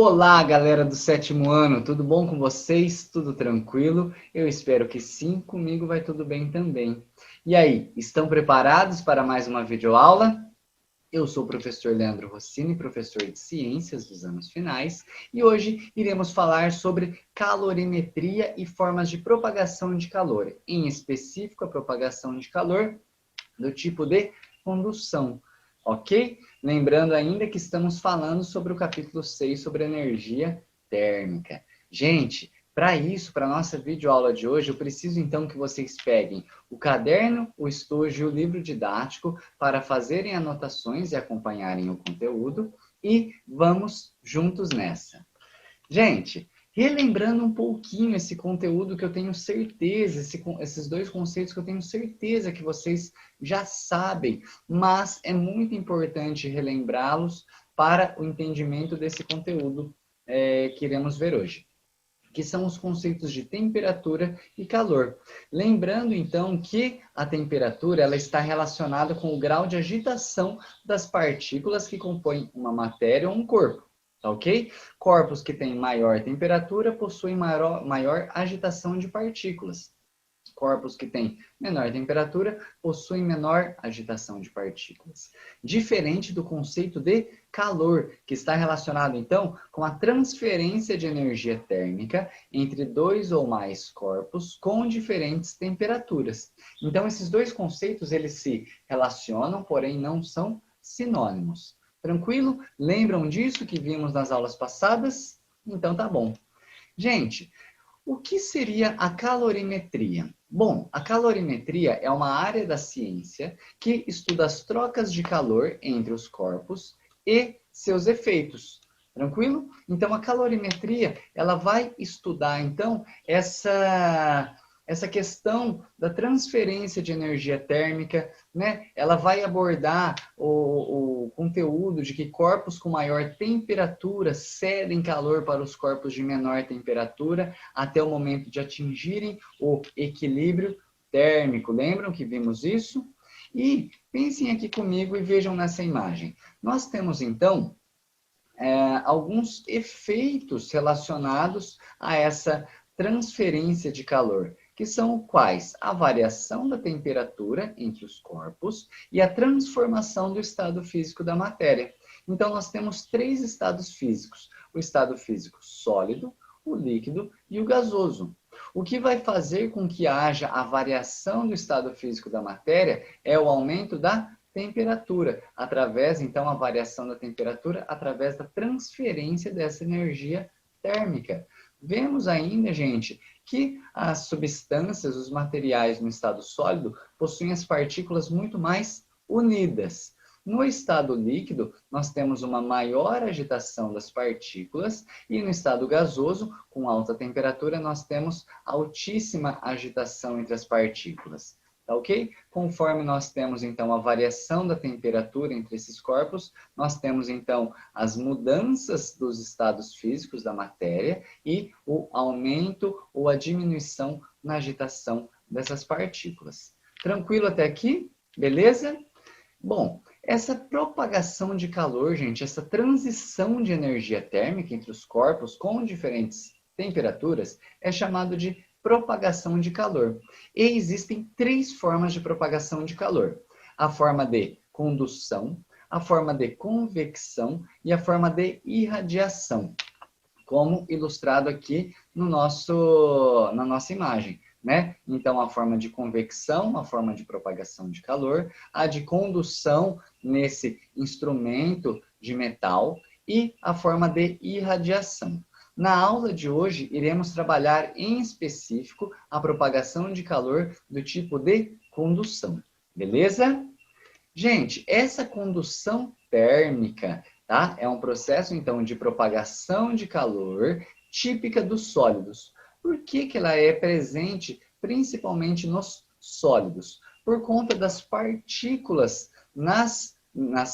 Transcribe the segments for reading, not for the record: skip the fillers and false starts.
Olá, galera do sétimo ano, tudo bom com vocês? Tudo tranquilo? Eu espero que sim, comigo vai tudo bem também. E aí, estão preparados para mais uma videoaula? Eu sou o professor Leandro Rossini, professor de Ciências dos anos finais, e hoje iremos falar sobre calorimetria e formas de propagação de calor, em específico a propagação de calor do tipo de condução, ok? Lembrando ainda que estamos falando sobre o capítulo 6, sobre energia térmica. Gente, para isso, para a nossa videoaula de hoje, eu preciso então que vocês peguem o caderno, o estojo e o livro didático para fazerem anotações e acompanharem o conteúdo e vamos juntos nessa. Gente, relembrando um pouquinho esse conteúdo que eu tenho certeza, esses dois conceitos que eu tenho certeza que vocês já sabem, mas é muito importante relembrá-los para o entendimento desse conteúdo que iremos ver hoje, que são os conceitos de temperatura e calor. Lembrando, então, que a temperatura ela está relacionada com o grau de agitação das partículas que compõem uma matéria ou um corpo. Tá ok? Corpos que têm maior temperatura possuem maior agitação de partículas. Corpos que têm menor temperatura possuem menor agitação de partículas. Diferente do conceito de calor, que está relacionado, então, com a transferência de energia térmica entre dois ou mais corpos com diferentes temperaturas. Então, esses dois conceitos, eles se relacionam, porém não são sinônimos. Tranquilo? Lembram disso que vimos nas aulas passadas? Então tá bom. Gente, o que seria a calorimetria? Bom, a calorimetria é uma área da ciência que estuda as trocas de calor entre os corpos e seus efeitos. Tranquilo? Então, a calorimetria, ela vai estudar, então, essa questão da transferência de energia térmica, né? Ela vai abordar o conteúdo de que corpos com maior temperatura cedem calor para os corpos de menor temperatura até o momento de atingirem o equilíbrio térmico. Lembram que vimos isso? E pensem aqui comigo e vejam nessa imagem. Nós temos, então, alguns efeitos relacionados a essa transferência de calor, que são quais? A variação da temperatura entre os corpos e a transformação do estado físico da matéria. Então, nós temos três estados físicos: o estado físico sólido, o líquido e o gasoso. O que vai fazer com que haja a variação do estado físico da matéria é o aumento da temperatura, através, então, a variação da temperatura, através da transferência dessa energia térmica. Vemos ainda, gente, que as substâncias, os materiais no estado sólido, possuem as partículas muito mais unidas. No estado líquido, nós temos uma maior agitação das partículas e no estado gasoso, com alta temperatura, nós temos altíssima agitação entre as partículas. Tá ok? Conforme nós temos, então, a variação da temperatura entre esses corpos, nós temos, então, as mudanças dos estados físicos da matéria e o aumento ou a diminuição na agitação dessas partículas. Tranquilo até aqui? Beleza? Bom, essa propagação de calor, gente, essa transição de energia térmica entre os corpos com diferentes temperaturas é chamado de propagação de calor. E existem três formas de propagação de calor: a forma de condução, a forma de convecção e a forma de irradiação, como ilustrado aqui no na nossa imagem, né? Então, a forma de convecção, a forma de propagação de calor, a de condução nesse instrumento de metal e a forma de irradiação. Na aula de hoje, iremos trabalhar em específico a propagação de calor do tipo de condução, beleza? Gente, essa condução térmica, tá? É um processo, então, de propagação de calor típica dos sólidos. Por que ela é presente principalmente nos sólidos? Por conta das partículas nas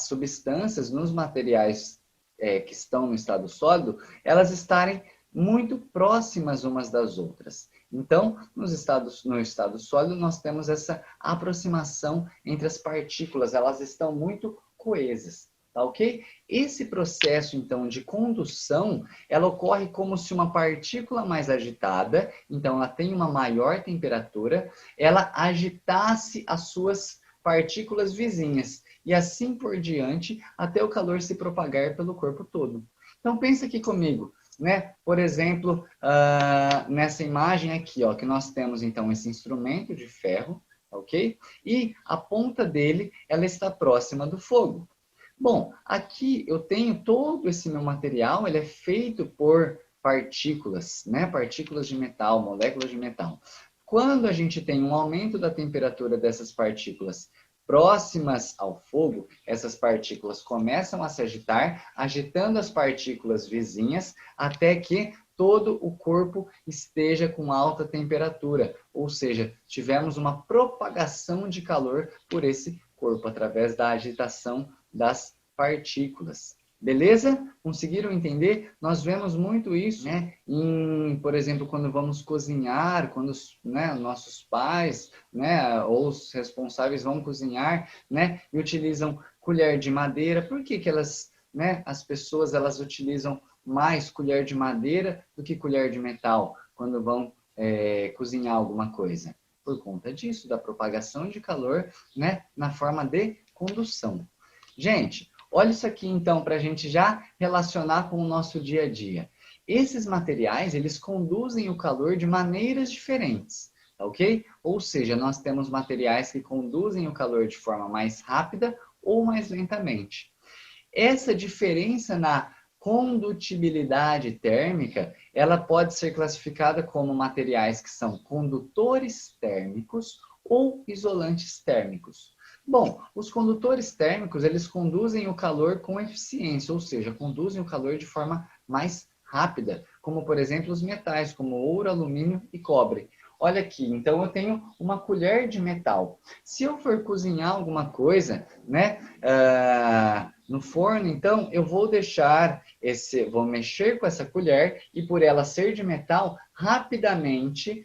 substâncias, nos materiais que estão no estado sólido, elas estarem muito próximas umas das outras. Então, no estado sólido, nós temos essa aproximação entre as partículas, elas estão muito coesas. tá ok? Esse processo, então, de condução, ela ocorre como se uma partícula mais agitada, então ela tem uma maior temperatura, ela agitasse as suas partículas vizinhas, e assim por diante, até o calor se propagar pelo corpo todo. Então, pensa aqui comigo, né? Por exemplo, nessa imagem aqui, ó, que nós temos, então, esse instrumento de ferro, ok? E a ponta dele, ela está próxima do fogo. Bom, aqui eu tenho todo esse meu material, ele é feito por partículas, né? Partículas de metal, moléculas de metal. Quando a gente tem um aumento da temperatura dessas partículas próximas ao fogo, essas partículas começam a se agitar, agitando as partículas vizinhas, até que todo o corpo esteja com alta temperatura, ou seja, tivemos uma propagação de calor por esse corpo, através da agitação das partículas. Beleza? Conseguiram entender? Nós vemos muito isso, né? Por exemplo, quando vamos cozinhar, quando nossos pais, né, ou os responsáveis vão cozinhar, né, e utilizam colher de madeira. Por que que elas, né, as pessoas elas utilizam mais colher de madeira do que colher de metal quando vão cozinhar alguma coisa? Por conta disso, da propagação de calor, né, na forma de condução. Gente, olha isso aqui então para a gente já relacionar com o nosso dia a dia. Esses materiais, eles conduzem o calor de maneiras diferentes, tá ok? Ou seja, nós temos materiais que conduzem o calor de forma mais rápida ou mais lentamente. Essa diferença na condutibilidade térmica, ela pode ser classificada como materiais que são condutores térmicos ou isolantes térmicos. Bom, os condutores térmicos, eles conduzem o calor com eficiência, ou seja, conduzem o calor de forma mais rápida, como por exemplo os metais, como ouro, alumínio e cobre. Olha aqui, então eu tenho uma colher de metal. Se eu for cozinhar alguma coisa, né, no forno, então eu vou vou mexer com essa colher e por ela ser de metal, rapidamente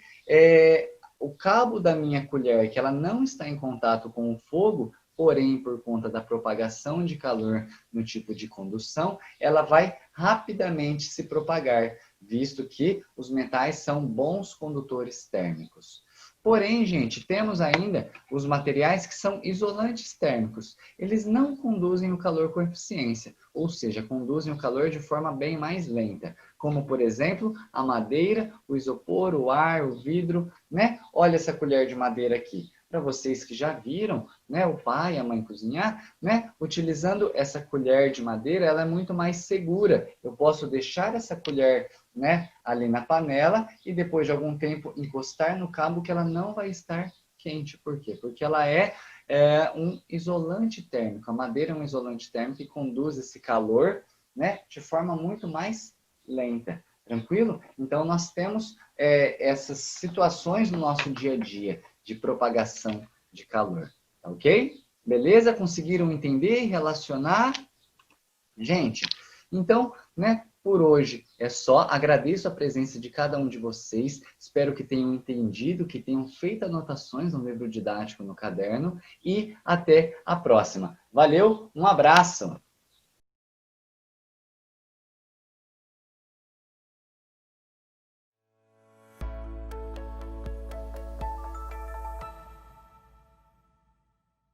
o cabo da minha colher, que ela não está em contato com o fogo, porém, por conta da propagação de calor no tipo de condução, ela vai rapidamente se propagar, visto que os metais são bons condutores térmicos. Porém, gente, temos ainda os materiais que são isolantes térmicos. Eles não conduzem o calor com eficiência, ou seja, conduzem o calor de forma bem mais lenta, como, por exemplo, a madeira, o isopor, o ar, o vidro, né? Olha essa colher de madeira aqui. Para vocês que já viram, né, o pai e a mãe cozinhar, né, utilizando essa colher de madeira, ela é muito mais segura. Eu posso deixar essa colher, né, ali na panela e depois de algum tempo encostar no cabo que ela não vai estar quente. Por quê? Porque ela é um isolante térmico. A madeira é um isolante térmico que conduz esse calor, né, de forma muito mais lenta. Tranquilo? Então, nós temos essas situações no nosso dia a dia de propagação de calor. Tá ok? Beleza? Conseguiram entender e relacionar? Gente, então, né, por hoje é só. Agradeço a presença de cada um de vocês. Espero que tenham entendido, que tenham feito anotações no livro didático no caderno. E até a próxima. Valeu, um abraço!